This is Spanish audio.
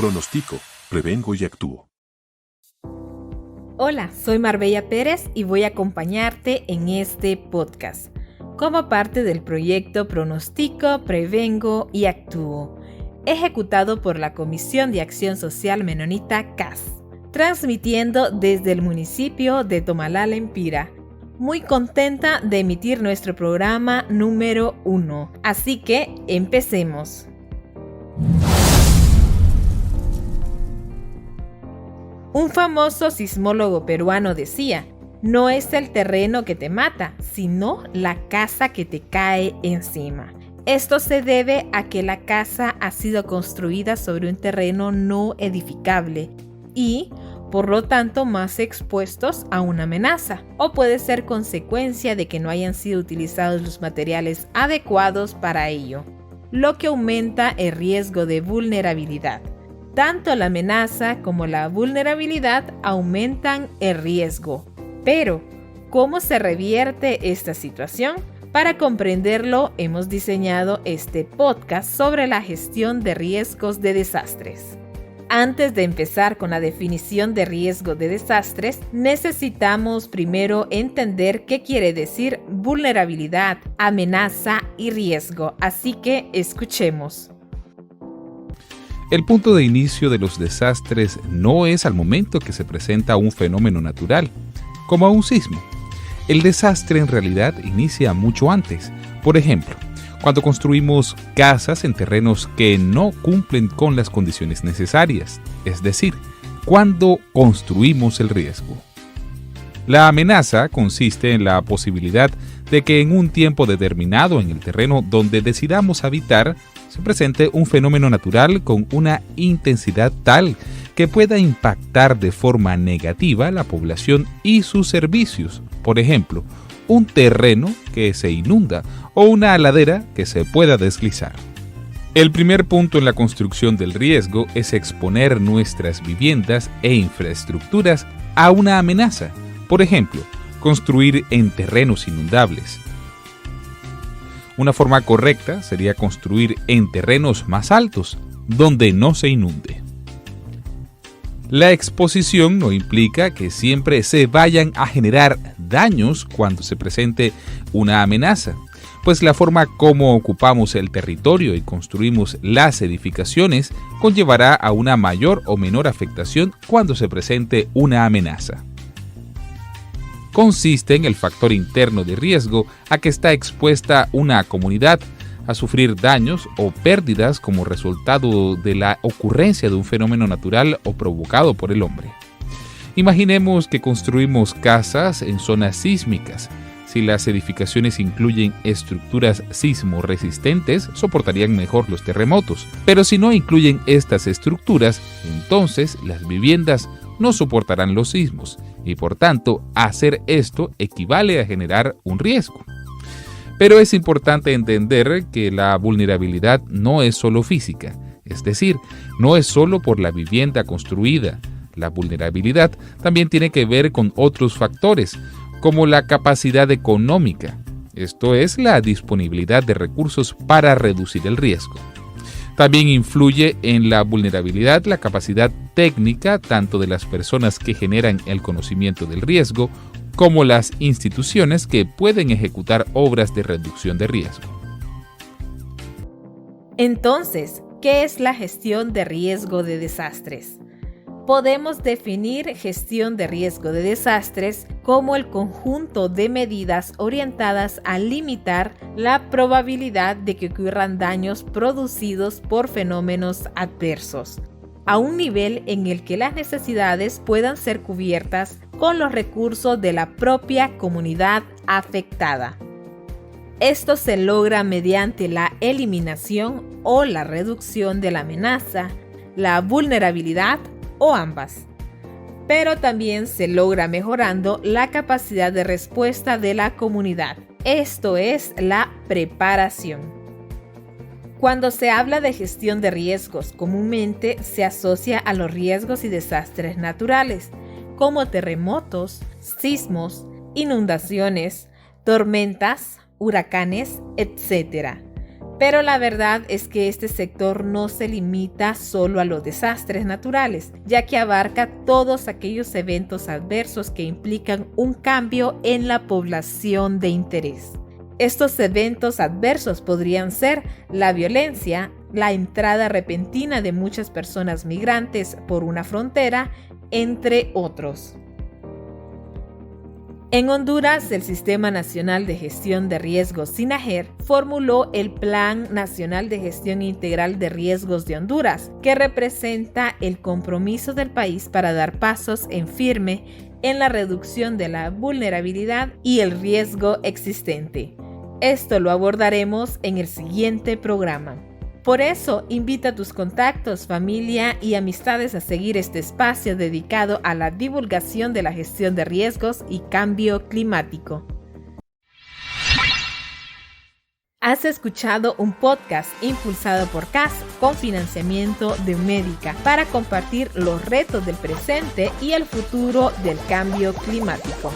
Pronostico, prevengo y actúo. Hola, soy Marbella Pérez y voy a acompañarte en este podcast como parte del proyecto Pronostico, Prevengo y Actúo, ejecutado por la Comisión de Acción Social Menonita CAS, transmitiendo desde el municipio de Tomalá, Empira. Muy contenta de emitir nuestro programa número 1, así que empecemos. Un famoso sismólogo peruano decía: no es el terreno que te mata, sino la casa que te cae encima. Esto se debe a que la casa ha sido construida sobre un terreno no edificable y, por lo tanto, más expuestos a una amenaza, o puede ser consecuencia de que no hayan sido utilizados los materiales adecuados para ello, lo que aumenta el riesgo de vulnerabilidad. Tanto la amenaza como la vulnerabilidad aumentan el riesgo. Pero, ¿cómo se revierte esta situación? Para comprenderlo, hemos diseñado este podcast sobre la gestión de riesgos de desastres. Antes de empezar con la definición de riesgo de desastres, necesitamos primero entender qué quiere decir vulnerabilidad, amenaza y riesgo. Así que escuchemos. El punto de inicio de los desastres no es al momento que se presenta un fenómeno natural, como un sismo. El desastre en realidad inicia mucho antes. Por ejemplo, cuando construimos casas en terrenos que no cumplen con las condiciones necesarias, es decir, cuando construimos el riesgo. La amenaza consiste en la posibilidad de que en un tiempo determinado en el terreno donde decidamos habitar se presente un fenómeno natural con una intensidad tal que pueda impactar de forma negativa la población y sus servicios. Por ejemplo, un terreno que se inunda o una ladera que se pueda deslizar. El primer punto en la construcción del riesgo es exponer nuestras viviendas e infraestructuras a una amenaza. Por ejemplo, construir en terrenos inundables. Una forma correcta sería construir en terrenos más altos, donde no se inunde. La exposición no implica que siempre se vayan a generar daños cuando se presente una amenaza, pues la forma como ocupamos el territorio y construimos las edificaciones conllevará a una mayor o menor afectación cuando se presente una amenaza. Consiste en el factor interno de riesgo a que está expuesta una comunidad a sufrir daños o pérdidas como resultado de la ocurrencia de un fenómeno natural o provocado por el hombre. Imaginemos que construimos casas en zonas sísmicas. Si las edificaciones incluyen estructuras sismo-resistentes, soportarían mejor los terremotos. Pero si no incluyen estas estructuras, entonces las viviendas no soportarán los sismos y por tanto hacer esto equivale a generar un riesgo. Pero es importante entender que la vulnerabilidad no es solo física, es decir, no es solo por la vivienda construida. La vulnerabilidad también tiene que ver con otros factores, como la capacidad económica, esto es la disponibilidad de recursos para reducir el riesgo. También influye en la vulnerabilidad la capacidad técnica tanto de las personas que generan el conocimiento del riesgo como las instituciones que pueden ejecutar obras de reducción de riesgo. Entonces, ¿qué es la gestión de riesgo de desastres? Podemos definir gestión de riesgo de desastres como el conjunto de medidas orientadas a limitar la probabilidad de que ocurran daños producidos por fenómenos adversos, a un nivel en el que las necesidades puedan ser cubiertas con los recursos de la propia comunidad afectada. Esto se logra mediante la eliminación o la reducción de la amenaza, la vulnerabilidad o ambas. Pero también se logra mejorando la capacidad de respuesta de la comunidad. Esto es la preparación. Cuando se habla de gestión de riesgos, comúnmente se asocia a los riesgos y desastres naturales, como terremotos, sismos, inundaciones, tormentas, huracanes, etc. Pero la verdad es que este sector no se limita solo a los desastres naturales, ya que abarca todos aquellos eventos adversos que implican un cambio en la población de interés. Estos eventos adversos podrían ser la violencia, la entrada repentina de muchas personas migrantes por una frontera, entre otros. En Honduras, el Sistema Nacional de Gestión de Riesgos SINAGER formuló el Plan Nacional de Gestión Integral de Riesgos de Honduras, que representa el compromiso del país para dar pasos en firme en la reducción de la vulnerabilidad y el riesgo existente. Esto lo abordaremos en el siguiente programa. Por eso, invita a tus contactos, familia y amistades a seguir este espacio dedicado a la divulgación de la gestión de riesgos y cambio climático. Has escuchado un podcast impulsado por CAS con financiamiento de Médica para compartir los retos del presente y el futuro del cambio climático.